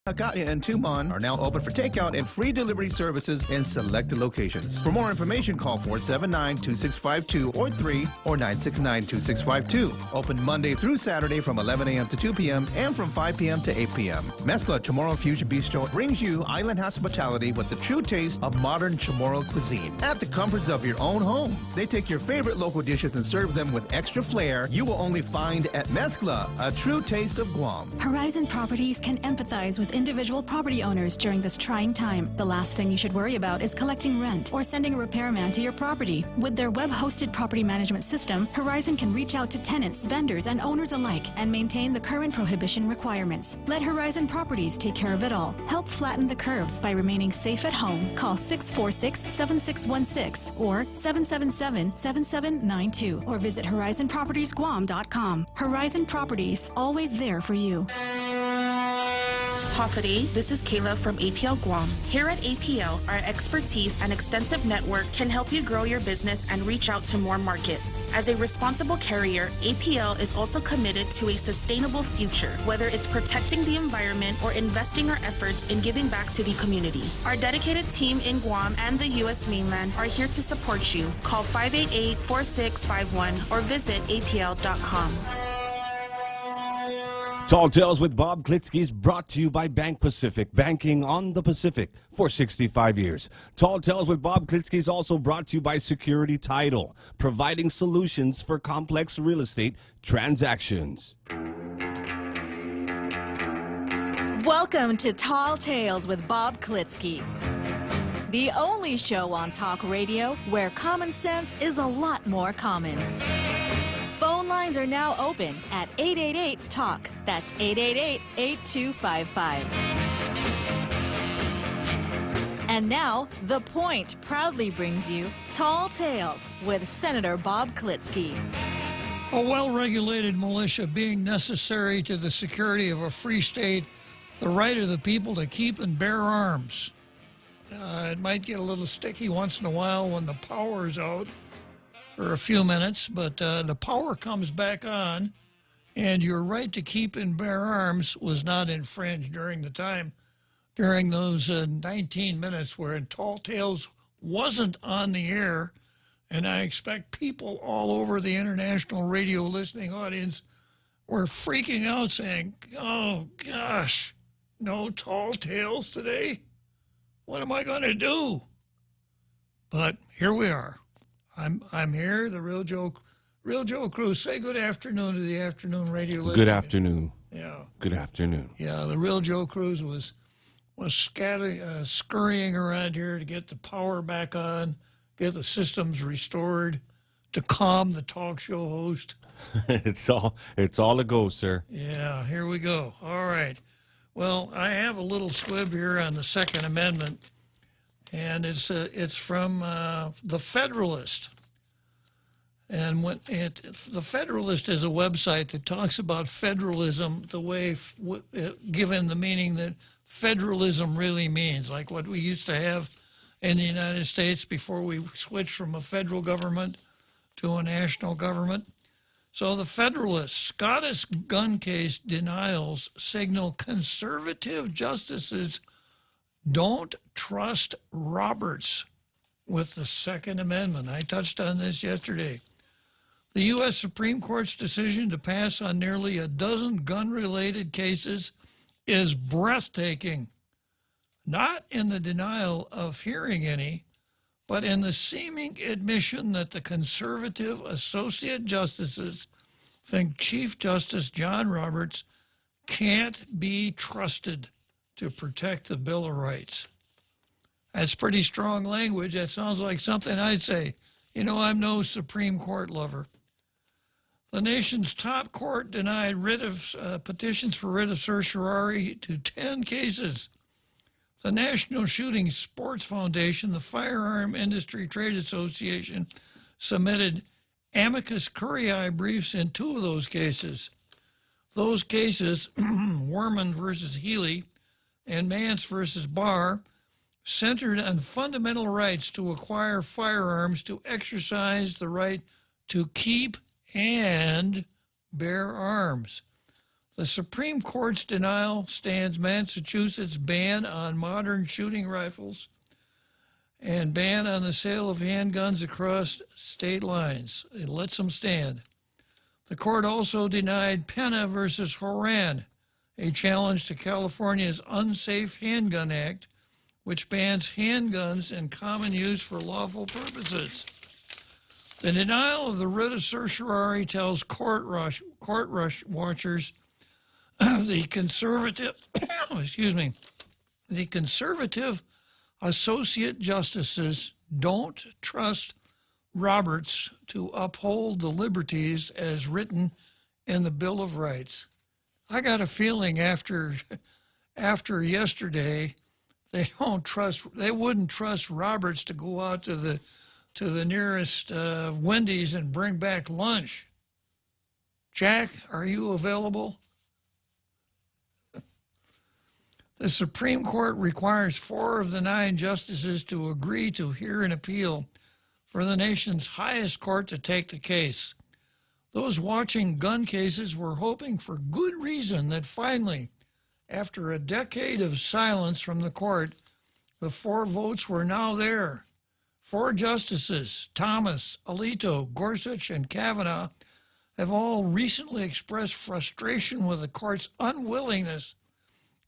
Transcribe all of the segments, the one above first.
Akaya and Tumon are now open for takeout and free delivery services in selected locations. For more information, call 479-2652 or 3 or 969-2652. Open Monday through Saturday from 11 a.m. to 2 p.m. and from 5 p.m. to 8 p.m. Mezcla Chamorro Fusion Bistro brings you island hospitality with the true taste of modern Chamorro cuisine at the comforts of your own home. They take your favorite local dishes and serve them with extra flair you will only find at Mezcla, a true taste of Guam. Horizon Properties can empathize with individual property owners during this trying time. The last thing you should worry about is collecting rent or sending a repairman to your property. With their web-hosted property management system, Horizon can reach out to tenants, vendors, and owners alike and maintain the current prohibition requirements. Let Horizon Properties take care of it all. Help flatten the curve by remaining safe at home. Call 646-7616 or 777-7792 or visit horizonpropertiesguam.com. Horizon Properties, always there for you. Hofady, this is Kayla from APL Guam. Here at APL, our expertise and extensive network can help you grow your business and reach out to more markets. As a responsible carrier, APL is also committed to a sustainable future, whether it's protecting the environment or investing our efforts in giving back to the community. Our dedicated team in Guam and the U.S. mainland are here to support you. Call 588-4651 or visit apl.com. Tall Tales with Bob Klitzkie is brought to you by Bank Pacific, banking on the Pacific for 65 years. Tall Tales with Bob Klitzkie is also brought to you by Security Title, providing solutions for complex real estate transactions. Welcome to Tall Tales with Bob Klitzkie, the only show on talk radio where common sense is a lot more common. Phone lines are now open at 888-TALK. That's 888-8255. And now, The Point proudly brings you Tall Tales with Senator Bob Klitzkie. A well-regulated militia being necessary to the security of a free state, the right of the people to keep and bear arms. It might get a little sticky once in a while when the power is out for a few minutes, but the power comes back on, and your right to keep and bear arms was not infringed during those 19 minutes where Tall Tales wasn't on the air, and I expect people all over the international radio listening audience were freaking out saying, oh gosh, no Tall Tales today? What am I going to do? But here we are. I'm here, the Real Joe Cruz. Say good afternoon to the afternoon radio listener. Good afternoon. Yeah. Good afternoon. Yeah, the Real Joe Cruz was scurrying around here to get the power back on, get the systems restored, to calm the talk show host. It's all a go, sir. Yeah, here we go. All right. Well, I have a little squib here on the Second Amendment. And it's from the Federalist, and the Federalist is a website that talks about federalism the way, given the meaning that federalism really means, like what we used to have in the United States before we switched from a federal government to a national government. So the Federalist, Scottish gun case denials signal conservative justices don't trust Roberts with the Second Amendment. I touched on this yesterday. The U.S. Supreme Court's decision to pass on nearly a dozen gun-related cases is breathtaking, not in the denial of hearing any, but in the seeming admission that the conservative associate justices think Chief Justice John Roberts can't be trusted to protect the Bill of Rights. That's pretty strong language. That sounds like something I'd say. You know, I'm no Supreme Court lover. The nation's top court denied petitions for writ of certiorari to 10 cases. The National Shooting Sports Foundation, the Firearm Industry Trade Association, submitted amicus curiae briefs in 2 of those cases. Those cases, Worman versus Healy and Mance versus Barr, centered on fundamental rights to acquire firearms, to exercise the right to keep and bear arms. The Supreme Court's denial stands Massachusetts' ban on modern shooting rifles and ban on the sale of handguns across state lines. It lets them stand. The court also denied Pena versus Horan, a challenge to California's Unsafe Handgun Act, which bans handguns in common use for lawful purposes. The denial of the writ of certiorari tells court watchers the conservative, the conservative associate justices don't trust Roberts to uphold the liberties as written in the Bill of Rights. I got a feeling after yesterday, they wouldn't trust Roberts to go out to the nearest Wendy's and bring back lunch. Jack, are you available? The Supreme Court requires 4 of the 9 justices to agree to hear an appeal for the nation's highest court to take the case. Those watching gun cases were hoping for good reason that finally, after a decade of silence from the court, the 4 votes were now there. 4 justices, Thomas, Alito, Gorsuch, and Kavanaugh, have all recently expressed frustration with the court's unwillingness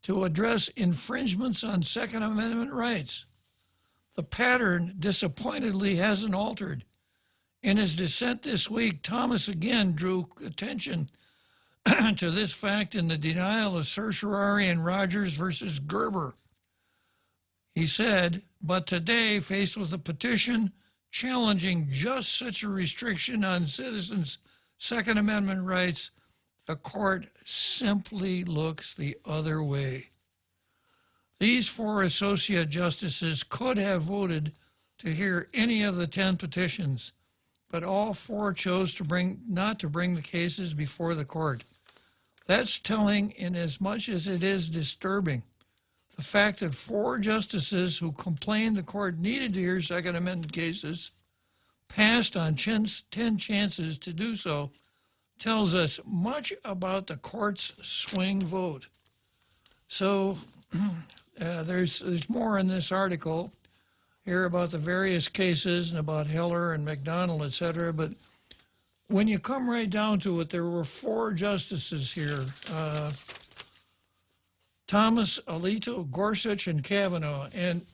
to address infringements on Second Amendment rights. The pattern, disappointingly, hasn't altered. In his dissent this week, Thomas again drew attention to this fact in the denial of certiorari in Rogers versus Gerber. He said, but today, faced with a petition challenging just such a restriction on citizens' Second Amendment rights, the court simply looks the other way. These 4 associate justices could have voted to hear any of the 10 petitions, but all 4 chose not to bring the cases before the court. That's telling in as much as it is disturbing. The fact that 4 justices who complained the court needed to hear Second Amendment cases passed on 10 chances to do so tells us much about the court's swing vote. So there's more in this article here about the various cases and about Heller and McDonald, etc. But when you come right down to it, there were 4 justices here. Thomas, Alito, Gorsuch, and Kavanaugh. And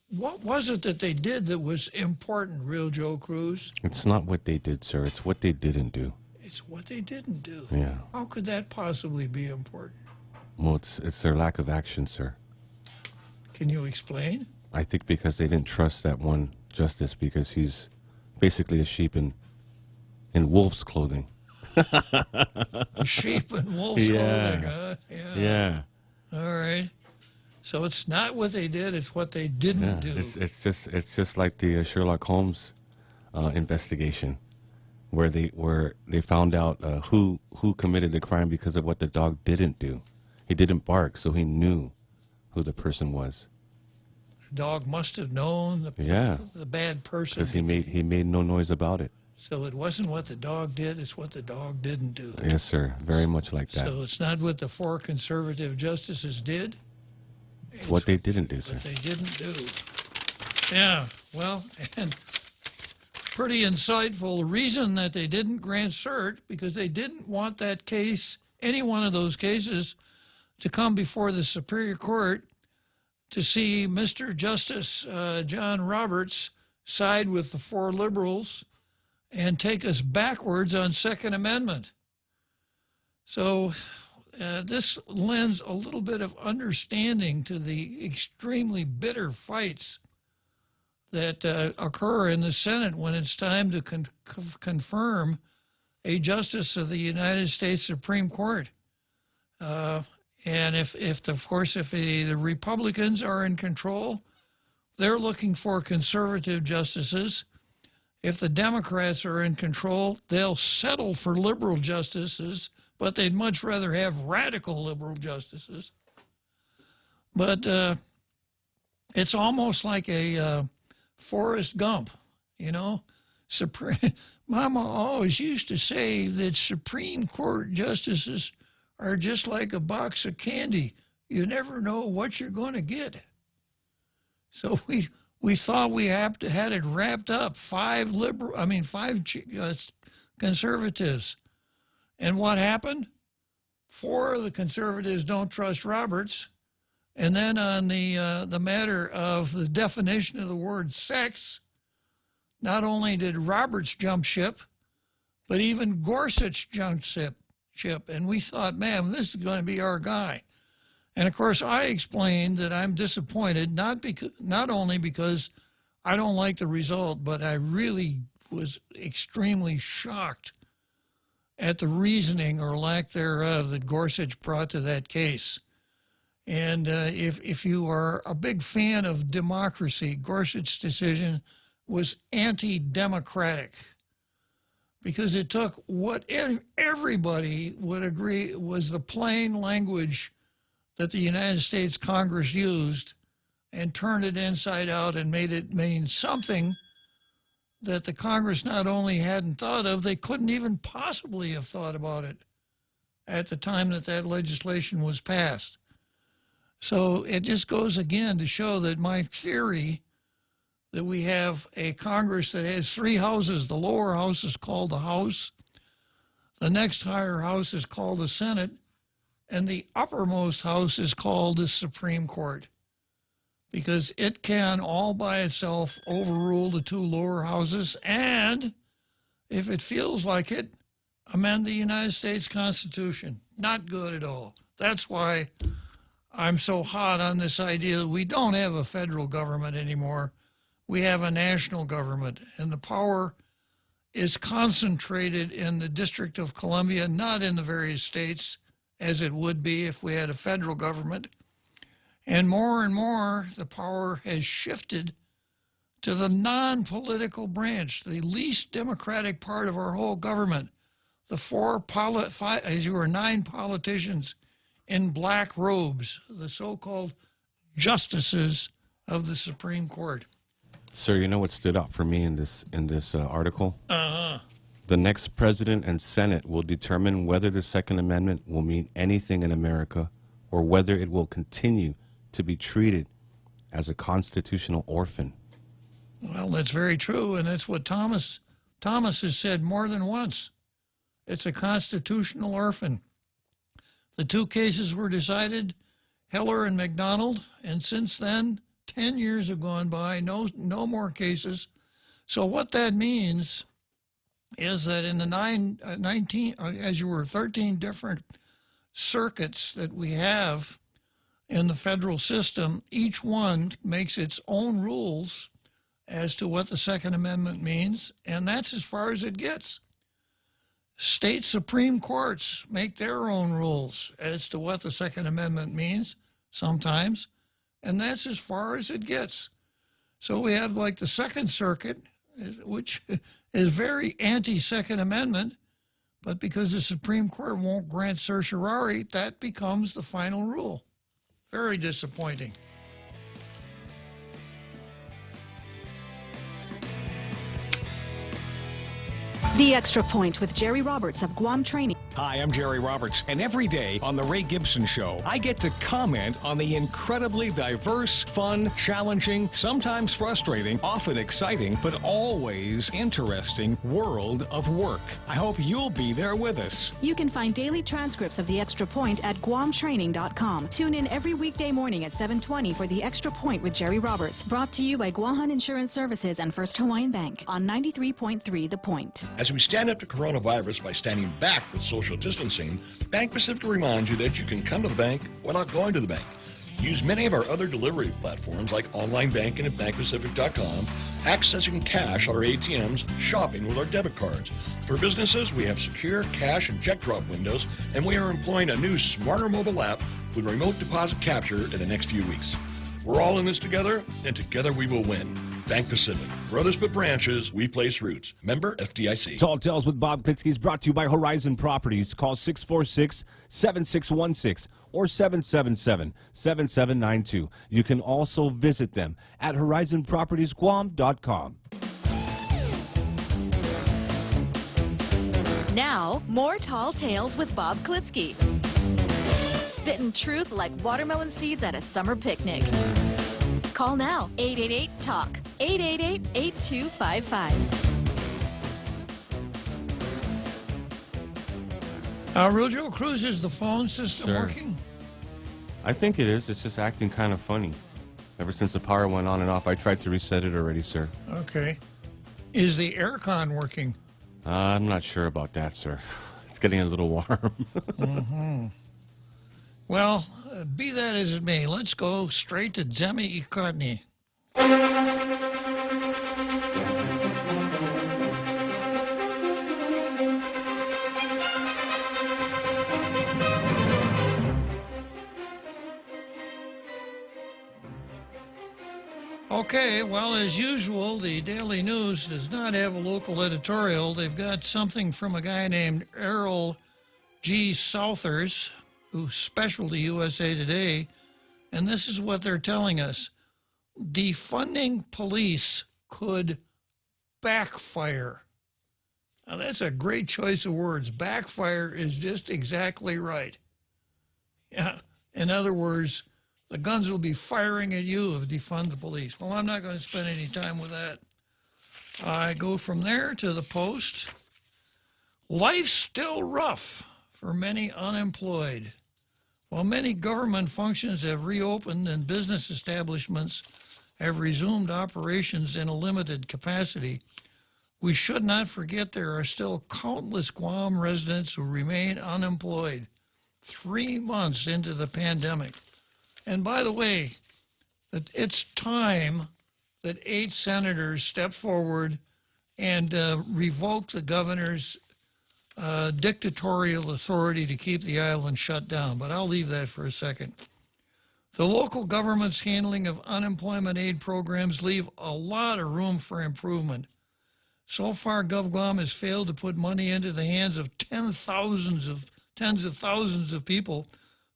what was it that they did that was important, Real Joe Cruz? It's not what they did, sir. It's what they didn't do. It's what they didn't do. Yeah. How could that possibly be important? Well, it's their lack of action, sir. Can you explain? I think because they didn't trust that one justice because he's basically a sheep in wolf's clothing. Sheep in wolf's clothing, huh? Yeah. All right. So it's not what they did; it's what they didn't do. It's just like the Sherlock Holmes investigation, where they found out who committed the crime because of what the dog didn't do. He didn't bark, so he knew who the person was. The dog must have known the bad person because he made no noise about it. So it wasn't what the dog did; it's what the dog didn't do. Yes, sir. Very much like that. So it's not what the 4 conservative justices did. It's what they didn't do, sir. What they didn't do. Yeah, well, and pretty insightful. The reason that they didn't grant cert, because they didn't want that case, any one of those cases, to come before the Superior Court to see Mr. Justice John Roberts side with the 4 liberals and take us backwards on Second Amendment. So this lends a little bit of understanding to the extremely bitter fights that occur in the Senate when it's time to confirm a justice of the United States Supreme Court. And if the Republicans are in control, they're looking for conservative justices. If the Democrats are in control, they'll settle for liberal justices, but they'd much rather have radical liberal justices. But it's almost like a Forrest Gump, you know. Mama always used to say that Supreme Court justices are just like a box of candy. You never know what you're going to get. So we thought we had it wrapped up. Five conservatives. And what happened? 4 of the conservatives don't trust Roberts. And then on the matter of the definition of the word sex, not only did Roberts jump ship, but even Gorsuch jumped ship. And we thought, man, this is going to be our guy. And of course, I explained that I'm disappointed, not only because I don't like the result, but I really was extremely shocked at the reasoning or lack thereof that Gorsuch brought to that case. And if you are a big fan of democracy, Gorsuch's decision was anti-democratic because it took what everybody would agree was the plain language that the United States Congress used and turned it inside out and made it mean something that the Congress not only hadn't thought of, they couldn't even possibly have thought about it at the time that legislation was passed. So it just goes again to show that my theory that we have a Congress that has 3 houses, the lower house is called the House, the next higher house is called the Senate, and the uppermost house is called the Supreme Court, because it can all by itself overrule the 2 lower houses and, if it feels like it, amend the United States Constitution. Not good at all. That's why I'm so hot on this idea that we don't have a federal government anymore. We have a national government, and the power is concentrated in the District of Columbia, not in the various states, as it would be if we had a federal government. And more, the power has shifted to the non-political branch, the least democratic part of our whole government. The 9 politicians in black robes, the so-called justices of the Supreme Court. Sir, you know what stood out for me in this article? The next president and Senate will determine whether the Second Amendment will mean anything in America or whether it will continue to be treated as a constitutional orphan. Well, that's very true, and that's what Thomas has said more than once. It's a constitutional orphan. The 2 cases were decided, Heller and McDonald, and since then, 10 years have gone by, no more cases. So what that means is that in the 13 different circuits that we have in the federal system, each one makes its own rules as to what the Second Amendment means, and that's as far as it gets. State Supreme Courts make their own rules as to what the Second Amendment means sometimes, and that's as far as it gets. So we have like the Second Circuit, which is very anti-Second Amendment, but because the Supreme Court won't grant certiorari, that becomes the final rule. Very disappointing. The Extra Point with Jerry Roberts of Guam Training. Hi, I'm Jerry Roberts, and every day on The Ray Gibson Show, I get to comment on the incredibly diverse, fun, challenging, sometimes frustrating, often exciting, but always interesting world of work. I hope you'll be there with us. You can find daily transcripts of The Extra Point at guamtraining.com. Tune in every weekday morning at 7:20 for The Extra Point with Jerry Roberts, brought to you by Guahan Insurance Services and First Hawaiian Bank on 93.3 The Point. As we stand up to coronavirus by standing back with social distancing, Bank Pacific reminds you that you can come to the bank without going to the bank. Use many of our other delivery platforms like online banking at bankpacific.com, accessing cash at our ATMs, shopping with our debit cards. For businesses, we have secure cash and check drop windows, and we are employing a new smarter mobile app with remote deposit capture in the next few weeks. We're all in this together, and together we will win. Bank Pacific. Brothers but branches, we place roots. Member FDIC. Tall Tales with Bob Klitzkie is brought to you by Horizon Properties. Call 646-7616 or 777-7792. You can also visit them at horizonpropertiesguam.com. Now, more Tall Tales with Bob Klitzkie. spitting truth like watermelon seeds at a summer picnic. Call now, 888-TALK, 888-8255. Rujo Cruz, is the phone system working? I think it is. It's just acting kind of funny. Ever since the power went on and off, I tried to reset it already, sir. Okay. Is the aircon working? I'm not sure about that, sir. It's getting a little warm. Mm-hmm. Well, be that as it may, let's go straight to Zemi Ikotny. Okay, well, as usual, the Daily News does not have a local editorial. They've got something from a guy named Errol G. Southers, who's special to USA Today, and this is what they're telling us. Defunding police could backfire. Now, that's a great choice of words. Backfire is just exactly right. Yeah, in other words, the guns will be firing at you if defund the police. Well, I'm not going to spend any time with that. I go from there to the Post. Life's still rough for many unemployed. While many government functions have reopened and business establishments have resumed operations in a limited capacity, we should not forget there are still countless Guam residents who remain unemployed 3 months into the pandemic. And by the way, it's time that 8 senators step forward and revoke the governor's dictatorial authority to keep the island shut down. But I'll leave that for a second. The local government's handling of unemployment aid programs leave a lot of room for improvement. So far, GovGuam has failed to put money into the hands of tens of thousands of people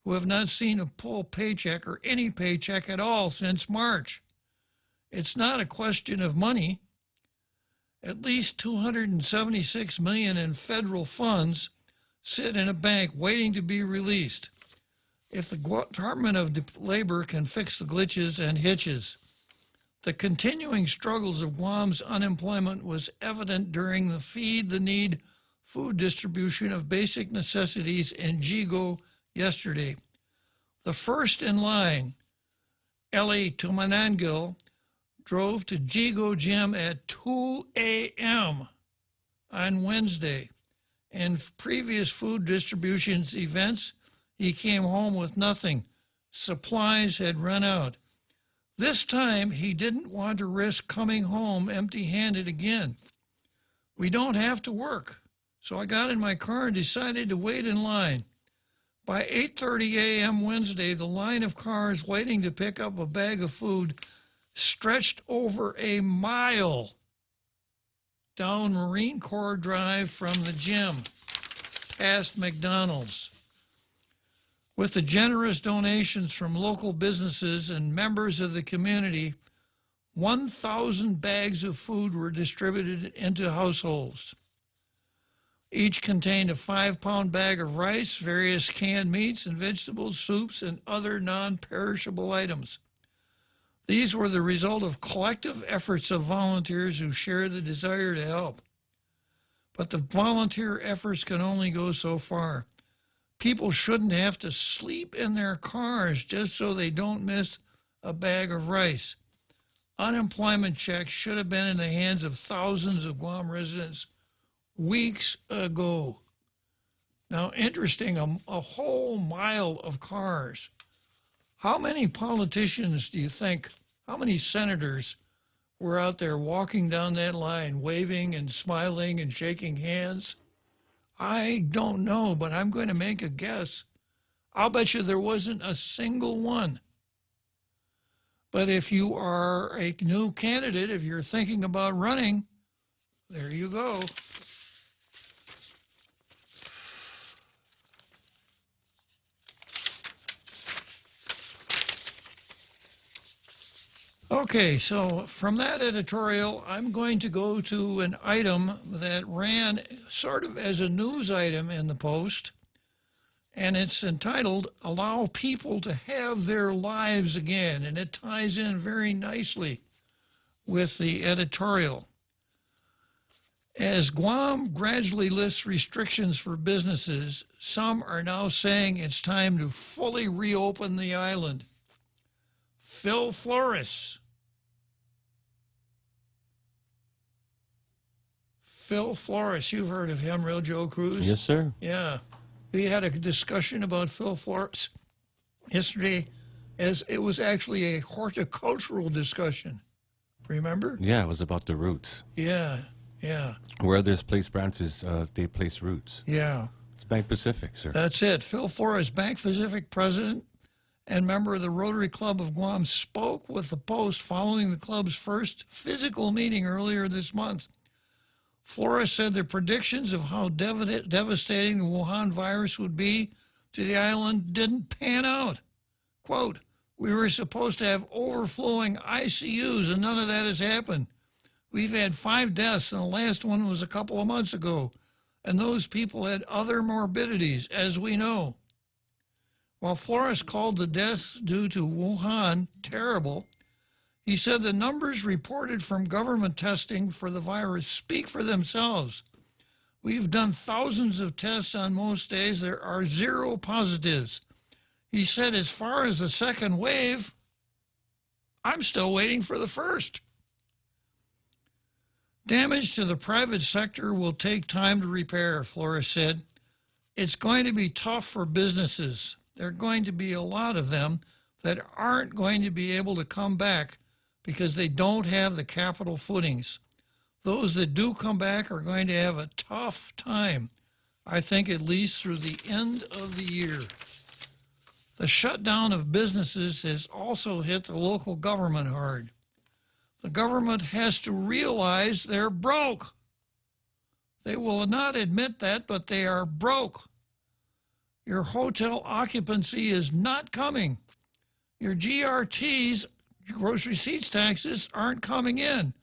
who have not seen a full paycheck or any paycheck at all since March. It's not a question of money. At least $276 million in federal funds sit in a bank waiting to be released. If the Department of Labor can fix the glitches and hitches. The continuing struggles of Guam's unemployment was evident during the Feed the Need food distribution of basic necessities in Jigo yesterday. The first in line, Ellie Tumanangil, drove to Jigo Gym at 2 a.m. on Wednesday. In previous food distributions events, he came home with nothing. Supplies had run out. This time, he didn't want to risk coming home empty-handed again. We don't have to work, so I got in my car and decided to wait in line. By 8:30 a.m. Wednesday, the line of cars waiting to pick up a bag of food stretched over a mile down Marine Corps Drive from the gym, past McDonald's. With the generous donations from local businesses and members of the community, 1,000 bags of food were distributed into households. Each contained a 5-pound bag of rice, various canned meats and vegetables, soups, and other non-perishable items. These were the result of collective efforts of volunteers who share the desire to help. But the volunteer efforts can only go so far. People shouldn't have to sleep in their cars just so they don't miss a bag of rice. Unemployment checks should have been in the hands of thousands of Guam residents weeks ago. Now, interesting, a whole mile of cars. How many politicians do you think, how many senators were out there walking down that line, waving and smiling and shaking hands? I don't know, but I'm going to make a guess. I'll bet you there wasn't a single one. But if you are a new candidate, if you're thinking about running, there you go. Okay, so from that editorial, I'm going to go to an item that ran sort of as a news item in the Post, and it's entitled Allow People to Have Their Lives Again, and it ties in very nicely with the editorial. As Guam gradually lifts restrictions for businesses, some are now saying it's time to fully reopen the island. Phil Flores. Phil Flores, you've heard of him, Real Joe Cruz? Yes, sir. Yeah. We had a discussion about Phil Flores yesterday, as it was actually a horticultural discussion. Remember? Yeah, it was about the roots. Yeah, yeah, Where there's place branches, they place roots. yeah. It's Bank Pacific, sir. That's it. Phil Flores, Bank Pacific president and member of the Rotary Club of Guam, spoke with the Post following the club's first physical meeting earlier this month. Flores said the predictions of how devastating the Wuhan virus would be to the island didn't pan out. Quote, "We were supposed to have overflowing ICUs, and none of that has happened. We've had 5 deaths, and the last one was a couple of months ago, and those people had other morbidities, as we know." While Flores called the deaths due to Wuhan terrible, he said the numbers reported from government testing for the virus speak for themselves. "We've done thousands of tests on most days. There are 0 positives." He said, as far as the second wave, I'm still waiting for the first. Damage to the private sector will take time to repair, Flores said. It's going to be tough for businesses. There are going to be a lot of them that aren't going to be able to come back because they don't have the capital footings. Those that do come back are going to have a tough time, I think at least through the end of the year. The shutdown of businesses has also hit the local government hard. The government has to realize they're broke. They will not admit that, but they are broke. Your hotel occupancy is not coming. Your GRTs, gross receipts taxes, aren't coming in.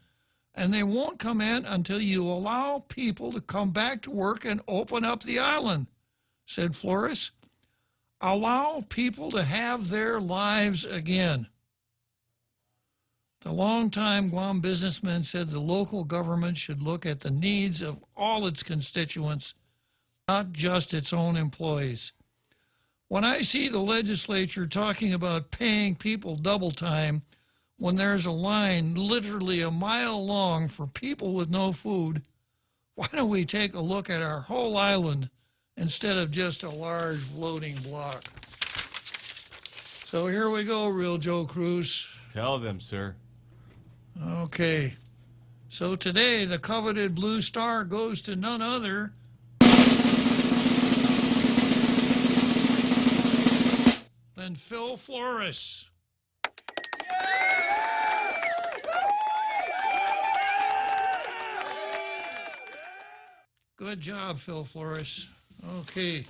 And they won't come in until you allow people to come back to work and open up the island, said Flores. Allow people to have their lives again. The longtime Guam businessman said the local government should look at the needs of all its constituents, not just its own employees. When I see the legislature talking about paying people double time when there's a line literally a mile long for people with no food, why don't we take a look at our whole island instead of just a large floating block? So here we go, Real Joe Cruz. Tell them, sir. Okay. So today, the coveted blue star goes to none other than Phil Flores. Good job, Phil Flores. Okay.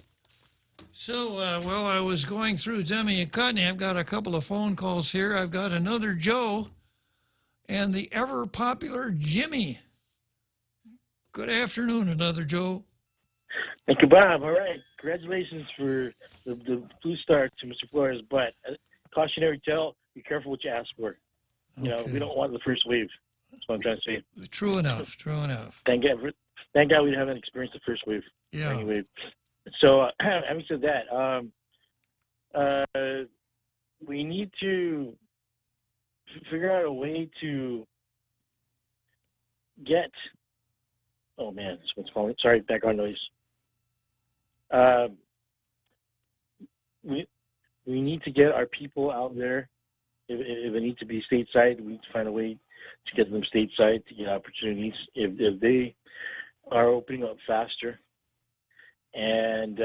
So, well, I was going through Demi and Cudney. I've got a couple of phone calls here. I've got another Joe and the ever-popular Jimmy. Good afternoon, another Joe. Thank you, Bob. All right. Congratulations for the blue star to Mr. Flores, but cautionary tale, be careful what you ask for. You know, we don't want the first wave. That's what I'm trying to say. True enough, true enough. Thank God we haven't experienced the first wave. Yeah. Anyway, so having said that, we need to figure out a way to get. Oh man, someone's calling. Sorry, background noise. We need to get our people out there. If it needs to be stateside, we need to find a way to get them stateside to get opportunities. If they are opening up faster, and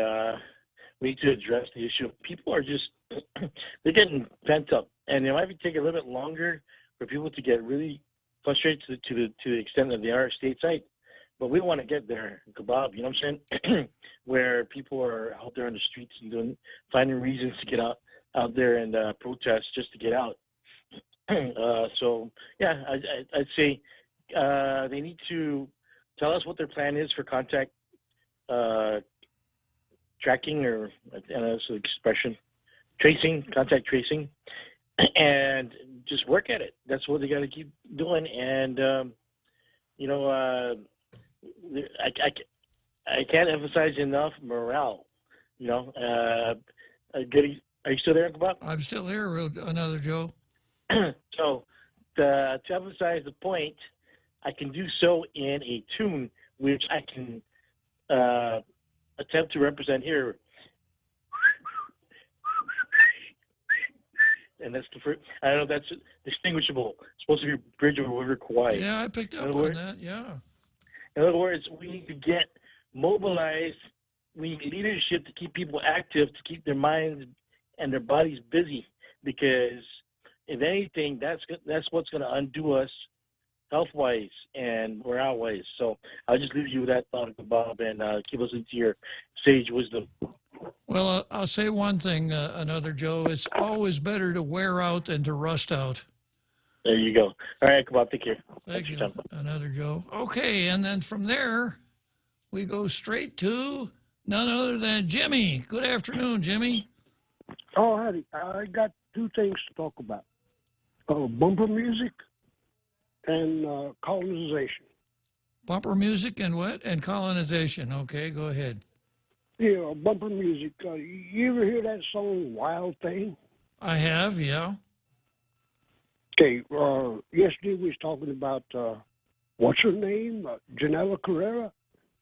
we need to address the issue. People are just they're getting pent up, and it might take a little bit longer for people to get really frustrated to the extent that they are stateside. But we want to get there, Bob. You know what I'm saying? Where people are out there on the streets and finding reasons to get out there and protest just to get out. So yeah, I'd say they need to tell us what their plan is for contact tracking, or I don't know, it's the expression, contact tracing, and just work at it. That's what they got to keep doing. And I can't emphasize enough morale. Good. Are you still there, Uncle Bob? I'm still here, Another Joe. So, to emphasize the point, I can do so in a tune which I can attempt to represent here. And that's the first. I don't know if that's distinguishable. It's supposed to be bridge over river quiet. Yeah, I picked up on that. Yeah. In other words, we need to get mobilized. We need leadership to keep people active, to keep their minds and their bodies busy. Because if anything, that's what's going to undo us health-wise and morale-wise. So I'll just leave you with that thought, Bob, and keep listening to your sage wisdom. Well, I'll say one thing, Another Joe. It's always better to wear out than to rust out. There you go. All right, Bob, take care. Thank you, Another Joe. Okay, and then from there, we go straight to none other than Jimmy. Good afternoon, Jimmy. Oh, howdy. I got two things to talk about. Bumper music and colonization. Bumper music and what? And colonization. Okay, go ahead. Yeah, bumper music. You ever hear that song, Wild Thing? I have, yeah. Okay, yesterday we was talking about, what's her name? Janela Carrera?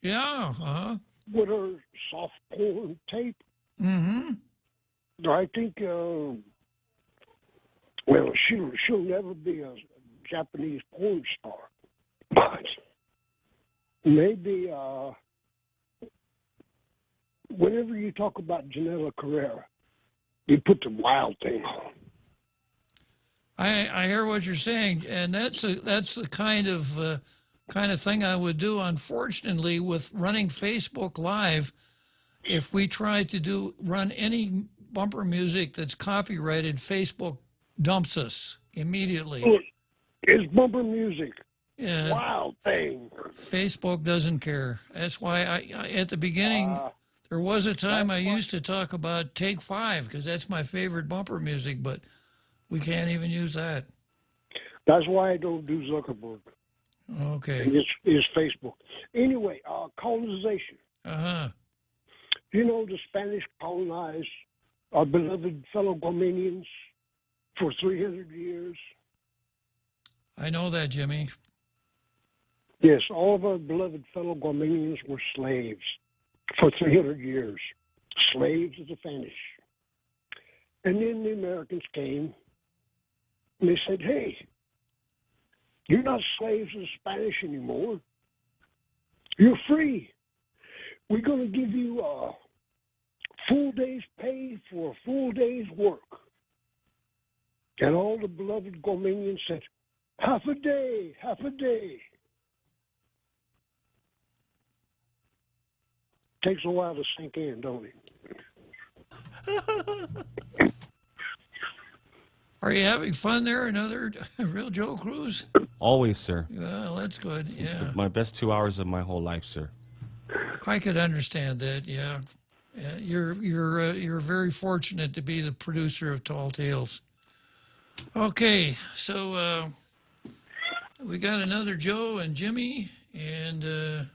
Yeah, uh-huh. With her soft porn tape. Mm-hmm. I think, well, she'll never be a Japanese porn star. But maybe whenever you talk about Janela Carrera, you put the Wild Thing on. I hear what you're saying, and that's the kind of thing I would do. Unfortunately, with running Facebook Live, if we try to run any bumper music that's copyrighted, Facebook dumps us immediately. It's bumper music. Yeah, Wild Thing. Facebook doesn't care. That's why I at the beginning, there was a time I used to talk about Take 5, because that's my favorite bumper music, but we can't even use that. That's why I don't do Zuckerberg. Okay. It's Facebook. Anyway, colonization. Uh-huh. You know, the Spanish colonized our beloved fellow Guamanians for 300 years. I know that, Jimmy. Yes, all of our beloved fellow Guamanians were slaves for 300 years. Slaves of the Spanish. And then the Americans came and they said, hey, you're not slaves of the Spanish anymore. You're free. We're going to give you a full day's pay for a full day's work. And all the beloved Guamanians said, half a day, half a day. Takes a while to sink in, don't it? Are you having fun there? Another real Joe Cruz? Always, sir. Well, that's good. Yeah. My best 2 hours of my whole life, sir. I could understand that. Yeah. You're very fortunate to be the producer of Tall Tales. Okay, so we got another Joe and Jimmy, and so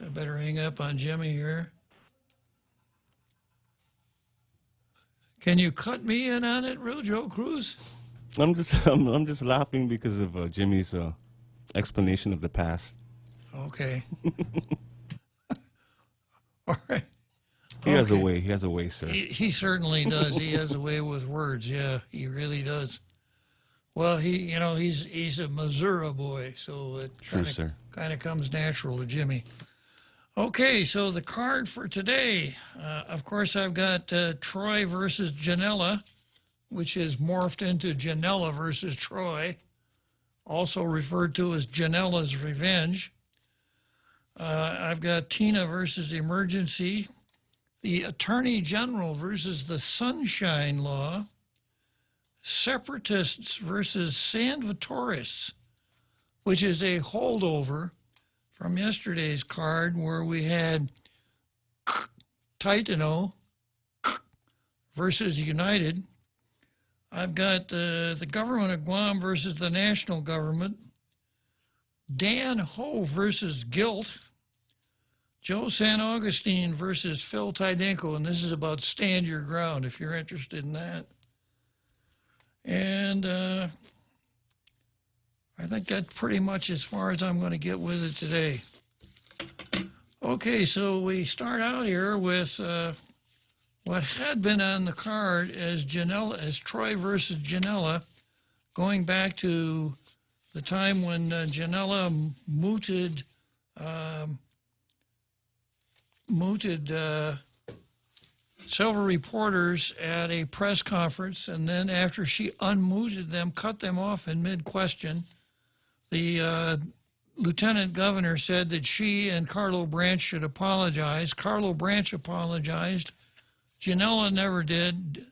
I better hang up on Jimmy here. Can you cut me in on it, real Joe Cruz? I'm just laughing because of Jimmy's explanation of the past. Okay. All right. He has a way. He has a way, sir. He certainly does. He has a way with words. Yeah, he really does. Well, he's a Missouri boy, so it kind of comes natural to Jimmy. Okay, so the card for today, of course, I've got Troy versus Janela, which is morphed into Janela versus Troy, also referred to as Janela's Revenge. I've got Tina versus Emergency, the Attorney General versus the Sunshine Law, Separatists versus Salvatoris, which is a holdover from yesterday's card where we had Taitano versus United. I've got the government of Guam versus the national government. Dan Ho versus Guilt. Joe San Augustine versus Phil Tydenko, and this is about Stand Your Ground if you're interested in that. And I think that's pretty much as far as I'm going to get with it today. Okay, so we start out here with what had been on the card as Troy versus Janela, going back to the time when Janela mooted several reporters at a press conference, and then after she unmuted them, cut them off in mid-question, the lieutenant governor said that she and Carlo Branch should apologize. Carlo Branch apologized. Janela never did.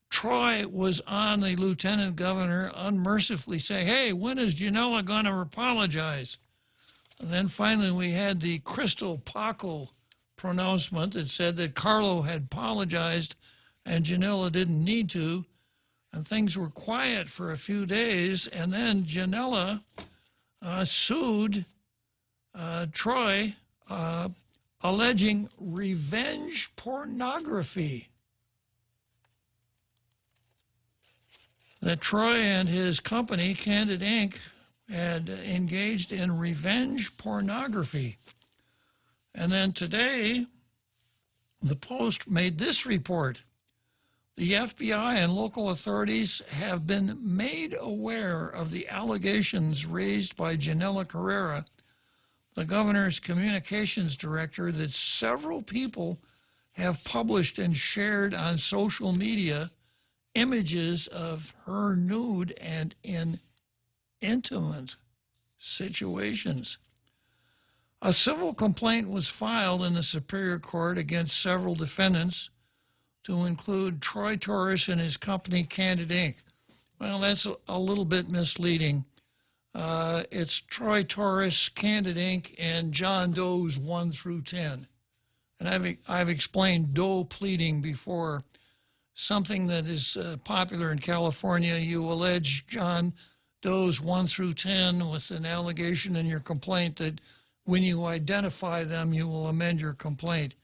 Troy was on the lieutenant governor unmercifully saying, hey, when is Janela going to apologize? And then finally we had the Crystal Paco pronouncement that said that Carlo had apologized and Janela didn't need to. And things were quiet for a few days. And then Janela sued Troy, alleging revenge pornography. That Troy and his company, Candid Inc., had engaged in revenge pornography. And then today, the Post made this report. The FBI and local authorities have been made aware of the allegations raised by Janela Carrera, the governor's communications director, that several people have published and shared on social media images of her nude and in intimate situations. A civil complaint was filed in the Superior Court against several defendants, to include Troy Torres and his company, Candid Inc. Well, that's a little bit misleading. It's Troy Torres, Candid Inc., and John Doe's 1 through 10. And I've explained Doe pleading before. Something that is popular in California, you allege John Doe's 1 through 10 with an allegation in your complaint that when you identify them, you will amend your complaint.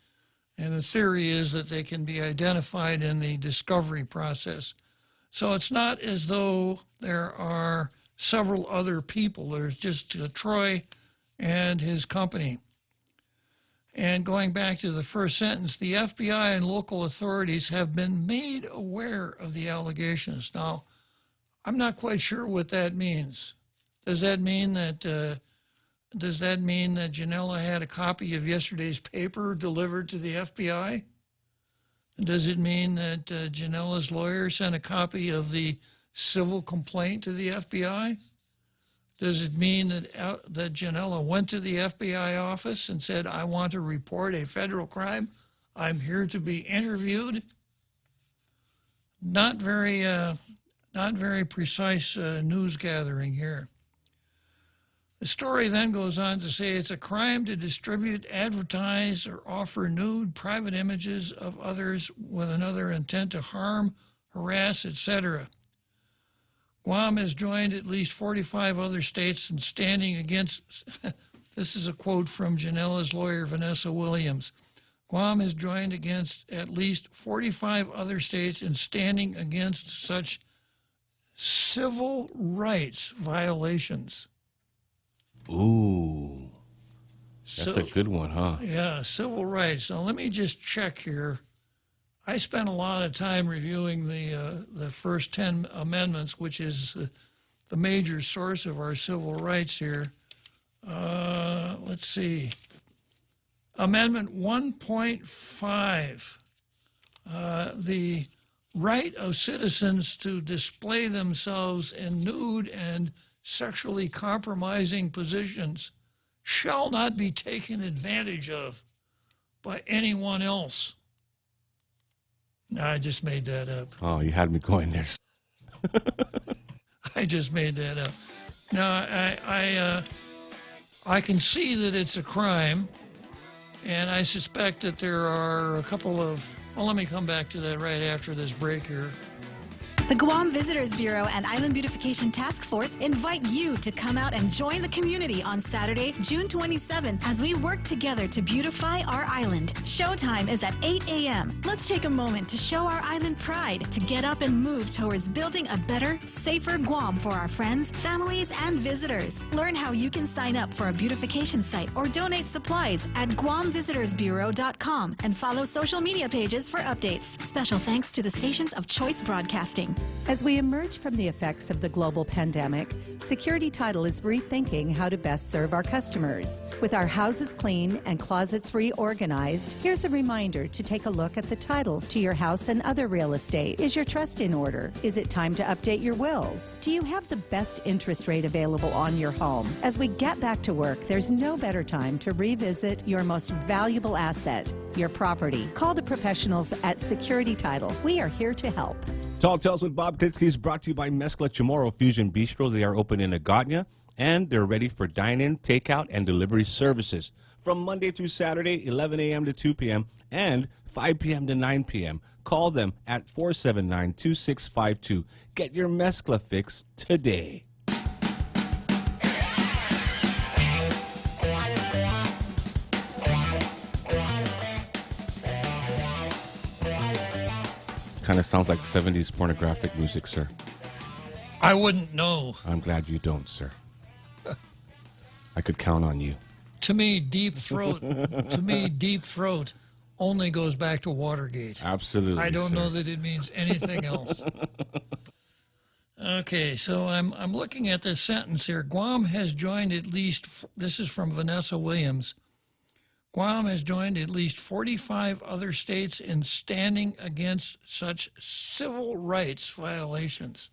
And the theory is that they can be identified in the discovery process. So it's not as though there are several other people. There's just Troy and his company. And going back to the first sentence, the FBI and local authorities have been made aware of the allegations. Now, I'm not quite sure what that means. Does that mean that Janela had a copy of yesterday's paper delivered to the FBI? Does it mean that Janela's lawyer sent a copy of the civil complaint to the FBI? Does it mean that Janela went to the FBI office and said, I want to report a federal crime? I'm here to be interviewed? Not very precise news gathering here. The story then goes on to say it's a crime to distribute, advertise, or offer nude, private images of others with another intent to harm, harass, etc. Guam has joined at least 45 other states in standing against, this is a quote from Janela's lawyer, Vanessa Williams. Guam has joined against at least 45 other states in standing against such civil rights violations. Ooh, that's a good one, huh? Yeah, civil rights. Now, let me just check here. I spent a lot of time reviewing the first 10 amendments, which is the major source of our civil rights here. Let's see. Amendment 1.5, the right of citizens to display themselves in nude and sexually compromising positions shall not be taken advantage of by anyone else. No, I just made that up. Oh, you had me going there. I just made that up. Now, I can see that it's a crime, And I suspect that there are a couple of, well, let me come back to that right after this break here. The Guam Visitors Bureau and Island Beautification Task Force invite you to come out and join the community on Saturday, June 27th, as we work together to beautify our island. Showtime is at 8 a.m. Let's take a moment to show our island pride, to get up and move towards building a better, safer Guam for our friends, families, and visitors. Learn how you can sign up for a beautification site or donate supplies at GuamVisitorsBureau.com and follow social media pages for updates. Special thanks to the stations of Choice Broadcasting. As we emerge from the effects of the global pandemic, Security Title is rethinking how to best serve our customers. With our houses clean and closets reorganized, here's a reminder to take a look at the title to your house and other real estate. Is your trust in order? Is it time to update your wills? Do you have the best interest rate available on your home? As we get back to work, there's no better time to revisit your most valuable asset, your property. Call the professionals at Security Title. We are here to help. Tall Tales with Bob Klitzkie is brought to you by Mezcla Chamorro Fusion Bistro. They are open in Agotna, and they're ready for dine-in, takeout, and delivery services from Monday through Saturday, 11 a.m. to 2 p.m. and 5 p.m. to 9 p.m. Call them at 479-2652. Get your Mezcla fix today. Kind of sounds like 70s pornographic music, sir. I wouldn't know. I'm glad you don't, sir. I could count on you. To me, Deep Throat only goes back to Watergate. Absolutely, I don't sir. know that it means anything else. Okay, so I'm looking at this sentence here. Guam has joined at least, this is from Vanessa Williams, Guam has joined at least 45 other states in standing against such civil rights violations.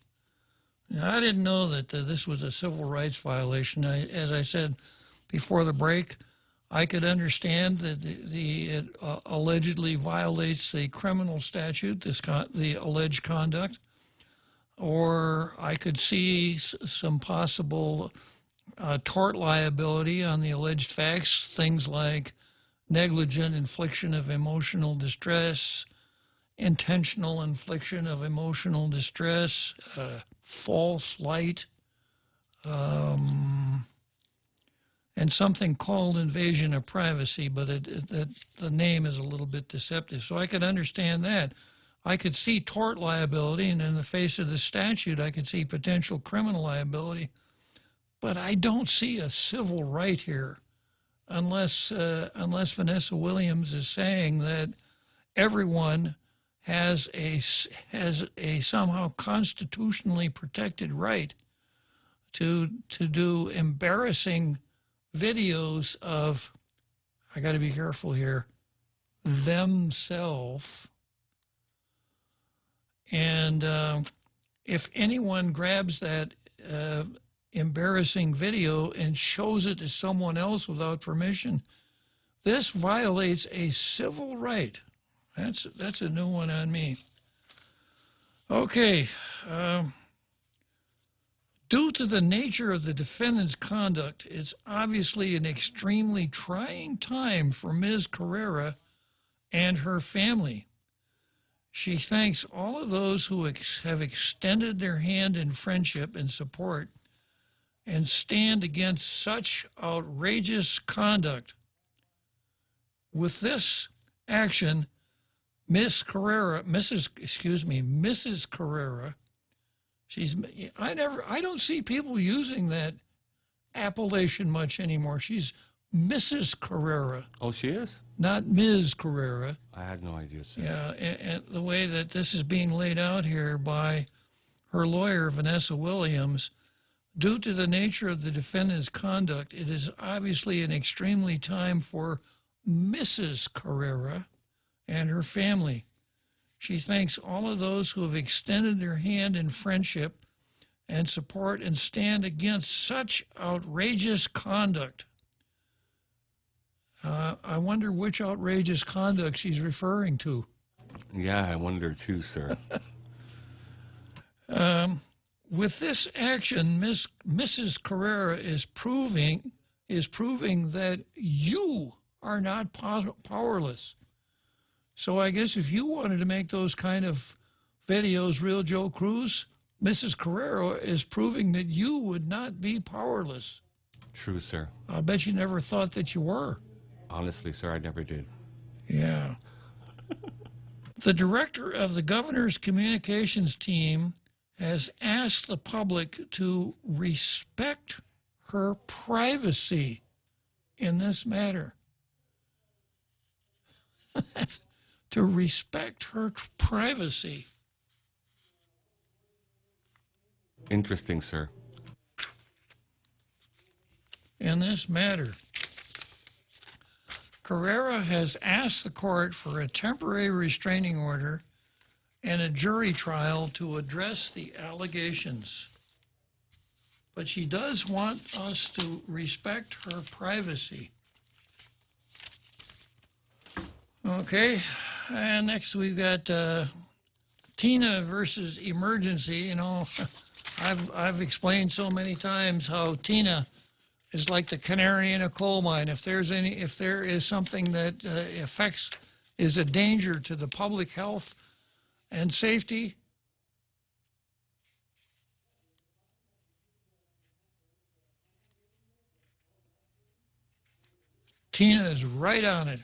Now, I didn't know that this was a civil rights violation. As I said before the break, I could understand that it allegedly violates the criminal statute, the alleged conduct, or I could see some possible tort liability on the alleged facts, things like negligent infliction of emotional distress, intentional infliction of emotional distress, false light, and something called invasion of privacy, but the name is a little bit deceptive. So I could understand that. I could see tort liability, and in the face of the statute, I could see potential criminal liability, but I don't see a civil right here. Unless Vanessa Williams is saying that everyone has a somehow constitutionally protected right to do embarrassing videos of, I got to be careful here, themselves. And if anyone grabs that embarrassing video and shows it to someone else without permission, this violates a civil right. That's a new one on me. Okay. Due to the nature of the defendant's conduct, it's obviously an extremely trying time for Ms. Carrera and her family. She thanks all of those who have extended their hand in friendship and support and stand against such outrageous conduct. With this action, Mrs. Carrera, I don't see people using that appellation much anymore. She's Mrs. Carrera. Oh, she is? Not Ms. Carrera. I had no idea, sir. Yeah, and the way that this is being laid out here by her lawyer, Vanessa Williams, due to the nature of the defendant's conduct, it is obviously an extremely time for Mrs. Carrera and her family. She thanks all of those who have extended their hand in friendship and support and stand against such outrageous conduct. I wonder which outrageous conduct she's referring to. Yeah, I wonder too, sir. With this action, Mrs. Carrera is proving that you are not powerless. So I guess if you wanted to make those kind of videos, Real Joe Cruz, Mrs. Carrero is proving that you would not be powerless. True, sir. I bet you never thought that you were. Honestly, sir, I never did. Yeah. The director of the governor's communications team has asked the public to respect her privacy in this matter. To respect her privacy. Interesting, sir. In this matter. Carrera has asked the court for a temporary restraining order and a jury trial to address the allegations. But she does want us to respect her privacy. Okay, and next we've got Tina versus emergency. You know, I've explained so many times how Tina is like the canary in a coal mine. If there is something that is a danger to the public health and safety, Tina is right on it.